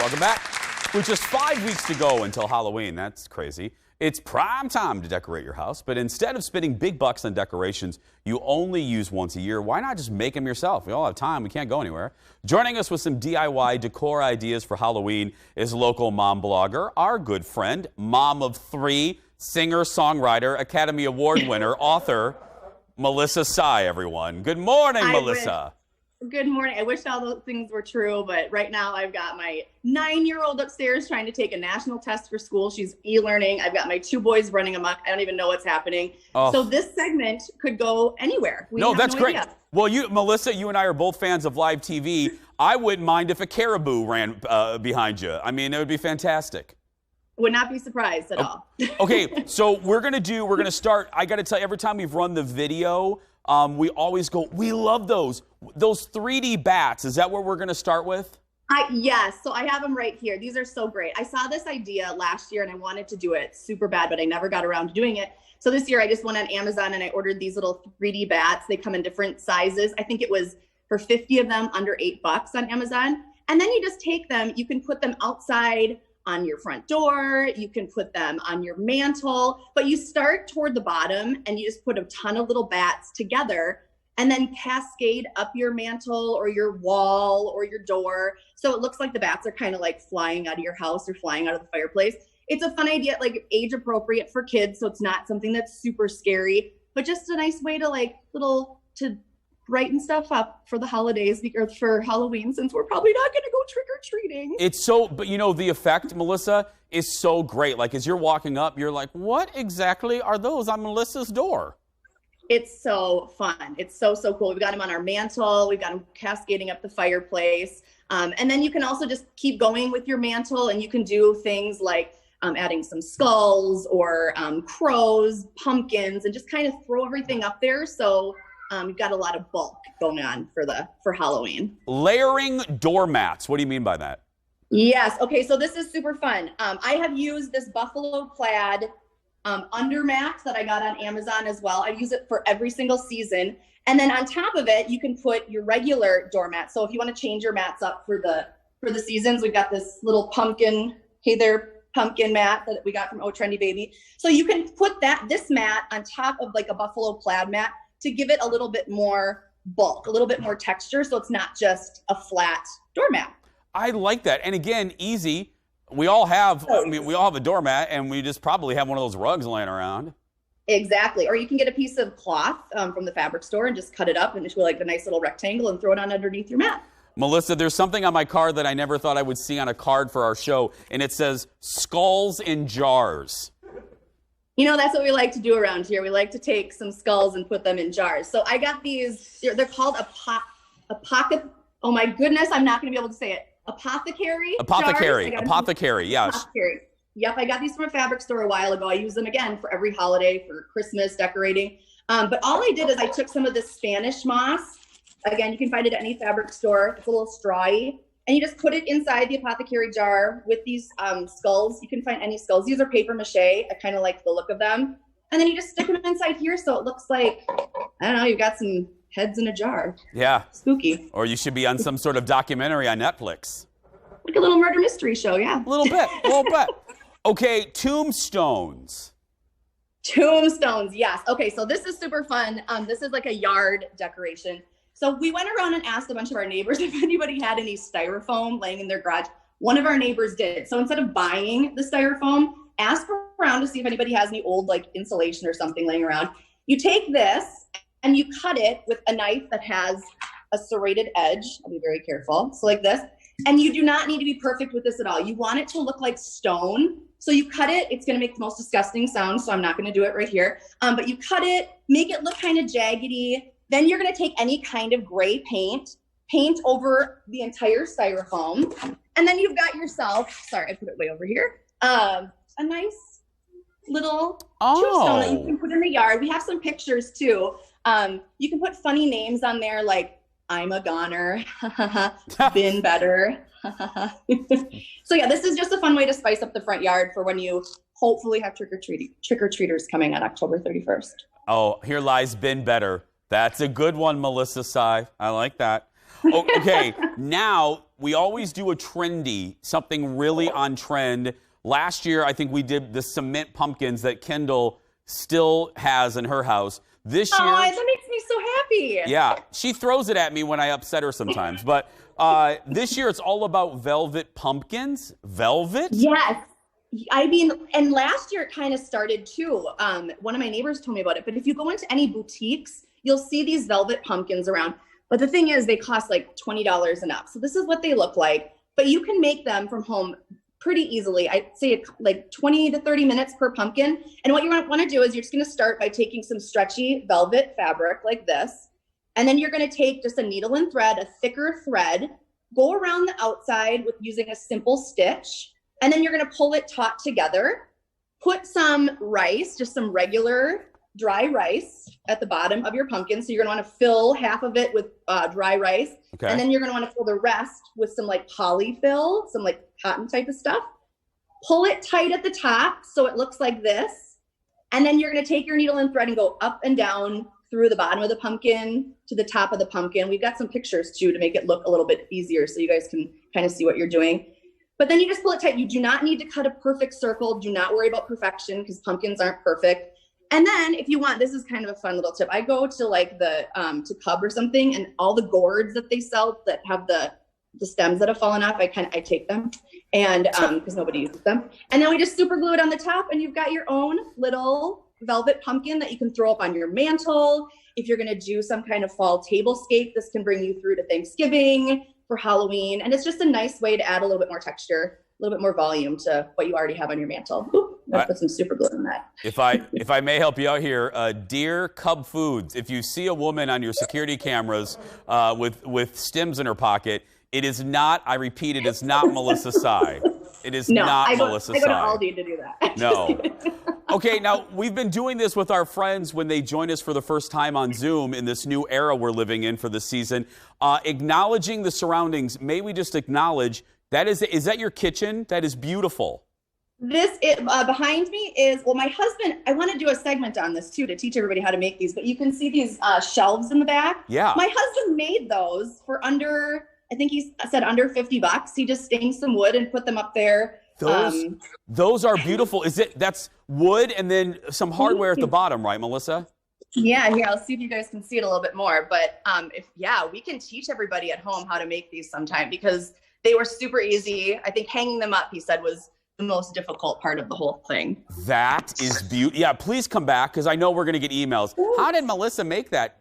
Welcome back. With just 5 weeks to go until Halloween, that's crazy. It's prime time to decorate your house, but instead of spending big bucks on decorations you only use once a year, why not just make them yourself? We all have time. We can't go anywhere. Joining us with some DIY decor ideas for Halloween is local mom blogger, our good friend, mom of three, singer, songwriter, Academy Award winner, author, Melissa Saigh, everyone. Good morning, Melissa. Good morning. I wish all those things were true, but right now I've got my 9-year-old upstairs trying to take a national test for school. She's e-learning. I've got my 2 boys running amok. I don't even know what's happening. Oh. So this segment could go anywhere. That's great. Well, Melissa, you and I are both fans of live TV. I wouldn't mind if a caribou ran behind you. I mean, it would be fantastic. Would not be surprised at all. Okay, so we're going to start. I got to tell you, every time we've run the video, we always go, we love those 3D bats. Is that what we're going to start with? Yes. So I have them right here. These are so great. I saw this idea last year and I wanted to do it super bad, but I never got around to doing it. So this year I just went on Amazon and I ordered these little 3D bats. They come in different sizes. I think it was for 50 of them under $8 on Amazon. And then you just take them, you can put them outside on your front door, you can put them on your mantle, but you start toward the bottom and you just put a ton of little bats together and then cascade up your mantle or your wall or your door. So it looks like the bats are kind of like flying out of your house or flying out of the fireplace. It's a fun idea, like age appropriate for kids. So it's not something that's super scary, but just a nice way to to brighten stuff up for the holidays or for Halloween, since we're probably not going to go trick-or-treating. But the effect, Melissa, is so great. Like as you're walking up, you're like, what exactly are those on Melissa's door? It's so fun. It's so cool. We've got them on our mantle. We've got them cascading up the fireplace. And then you can also just keep going with your mantle and you can do things like adding some skulls or crows, pumpkins, and just kind of throw everything up there. So you've got a lot of bulk going on for Halloween. Layering doormats. What do you mean by that? Yes. Okay. So this is super fun. I have used this buffalo plaid undermat that I got on Amazon as well. I use it for every single season. And then on top of it, you can put your regular doormat. So if you want to change your mats up for the seasons, we've got this little pumpkin, hey there, pumpkin mat that we got from Oh Trendy Baby. So you can put this mat on top of like a buffalo plaid mat to give it a little bit more bulk, a little bit more texture, so it's not just a flat doormat. I like that. And again, easy. We all have a doormat, and we just probably have one of those rugs laying around. Exactly. Or you can get a piece of cloth from the fabric store and just cut it up into like a nice little rectangle and throw it on underneath your mat. Melissa, there's something on my card that I never thought I would see on a card for our show, and it says skulls in jars. You know, that's what we like to do around here. We like to take some skulls and put them in jars. So I got these, they're called a pocket. Oh my goodness, I'm not going to be able to say it. Apothecary. Apothecary, yes. Apothecary. Yep, I got these from a fabric store a while ago. I use them again for every holiday, for Christmas decorating. But all I did is I took some of this Spanish moss. Again, you can find it at any fabric store. It's a little strawy. And you just put it inside the apothecary jar with these skulls. You can find any skulls. These are paper mache. I kind of like the look of them. And then you just stick them inside here so it looks like, I don't know, you've got some heads in a jar. Yeah. Spooky. Or you should be on some sort of documentary on Netflix. Like a little murder mystery show, yeah. A little bit. Okay, tombstones. Tombstones, yes. Okay, so this is super fun. This is like a yard decoration. So we went around and asked a bunch of our neighbors if anybody had any styrofoam laying in their garage. One of our neighbors did. So instead of buying the styrofoam, ask around to see if anybody has any old like insulation or something laying around. You take this and you cut it with a knife that has a serrated edge. I'll be very careful. So like this. And you do not need to be perfect with this at all. You want it to look like stone. So you cut it. It's going to make the most disgusting sound, so I'm not going to do it right here. But you cut it, make it look kind of jaggedy. Then you're going to take any kind of gray paint over the entire styrofoam. And then you've got yourself, sorry, I put it way over here, a nice little tombstone that you can put in the yard. We have some pictures too. You can put funny names on there like, I'm a goner, been better. So yeah, this is just a fun way to spice up the front yard for when you hopefully have trick-or-treaters coming on October 31st. Oh, here lies been better. That's a good one, Melissa Saigh. I like that. Okay, now we always do a trendy, something really on trend. Last year, I think we did the cement pumpkins that Kendall still has in her house. This year, that makes me so happy. yeah, she throws it at me when I upset her sometimes. But this year, it's all about velvet pumpkins. Velvet? Yes. I mean, and last year it kind of started too. One of my neighbors told me about it. But if you go into any boutiques, you'll see these velvet pumpkins around. But the thing is, they cost like $20 and up. So this is what they look like. But you can make them from home pretty easily. I'd say like 20 to 30 minutes per pumpkin. And what you want to do is you're just going to start by taking some stretchy velvet fabric like this. And then you're going to take just a needle and thread, a thicker thread, go around the outside with using a simple stitch. And then you're going to pull it taut together. Put some rice, just some regular dry rice at the bottom of your pumpkin. So you're going to want to fill half of it with dry rice. Okay. And then you're going to want to fill the rest with some like polyfill, some like cotton type of stuff. Pull it tight at the top so it looks like this. And then you're going to take your needle and thread and go up and down through the bottom of the pumpkin to the top of the pumpkin. We've got some pictures too to make it look a little bit easier so you guys can kind of see what you're doing. But then you just pull it tight. You do not need to cut a perfect circle. Do not worry about perfection because pumpkins aren't perfect. And then if you want, this is kind of a fun little tip. I go to like the to Cub or something, and all the gourds that they sell that have the stems that have fallen off, I take them, and because nobody uses them. And then we just super glue it on the top, and you've got your own little velvet pumpkin that you can throw up on your mantle. If you're gonna do some kind of fall tablescape, this can bring you through to Thanksgiving, for Halloween, and it's just a nice way to add a little bit more texture, a little bit more volume to what you already have on your mantle. Ooh, let's put some super glue on that. If I may help you out here, dear Cub Foods, if you see a woman on your security cameras with stems in her pocket, it is not, I repeat, it is not Melissa Saigh. It is not Melissa Saigh. I go to Aldi to do that. No. Okay, now we've been doing this with our friends when they join us for the first time on Zoom in this new era we're living in for this season. Acknowledging the surroundings, may we just acknowledge that is that your kitchen? That is beautiful. This behind me is, well, my husband, I want to do a segment on this too to teach everybody how to make these, but you can see these shelves in the back. Yeah. My husband made those for under, I think he said under $50. He just stained some wood and put them up there. Those are beautiful. That's wood and then some hardware at the bottom, right, Melissa? Yeah, here, I'll see if you guys can see it a little bit more. But we can teach everybody at home how to make these sometime because they were super easy. I think hanging them up, he said, was the most difficult part of the whole thing. That is beautiful. Yeah, please come back because I know we're going to get emails. How did Melissa make that?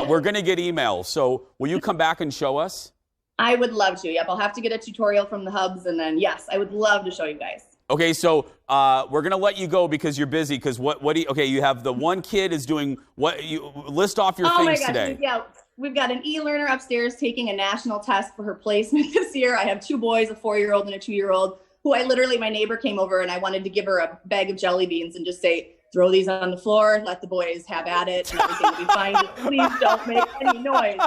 We're going to get emails. So will you come back and show us? I would love to. Yep, I'll have to get a tutorial from the hubs, and then yes, I would love to show you guys. Okay, so we're gonna let you go because you're busy. Because what do you? Okay, you have the one kid is doing what? You list off your things today. Yeah, we've got an e-learner upstairs taking a national test for her placement this year. I have 2 boys, a 4-year-old and a 2-year-old. Who my neighbor came over and I wanted to give her a bag of jelly beans and just say, throw these on the floor, let the boys have at it, and everything will be fine. Just please don't make any noise.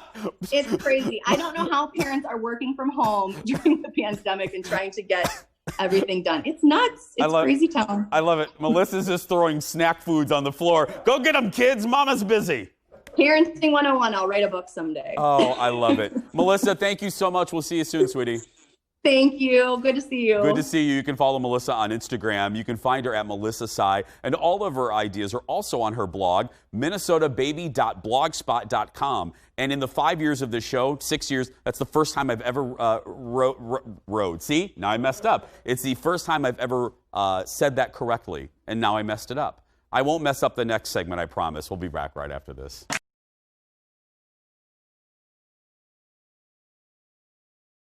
It's crazy. I don't know how parents are working from home during the pandemic and trying to get everything done. It's nuts. It's crazy town. I love it. Melissa's just throwing snack foods on the floor. Go get them, kids. Mama's busy. Parenting 101. I'll write a book someday. Oh, I love it. Melissa, thank you so much. We'll see you soon, sweetie. Thank you. Good to see you. Good to see you. You can follow Melissa on Instagram. You can find her at Melissa Saigh. And all of her ideas are also on her blog, minnesotababy.blogspot.com. And in the 5 years of this show, 6 years, that's the first time I've ever rode. See? Now I messed up. It's the first time I've ever said that correctly. And now I messed it up. I won't mess up the next segment, I promise. We'll be back right after this.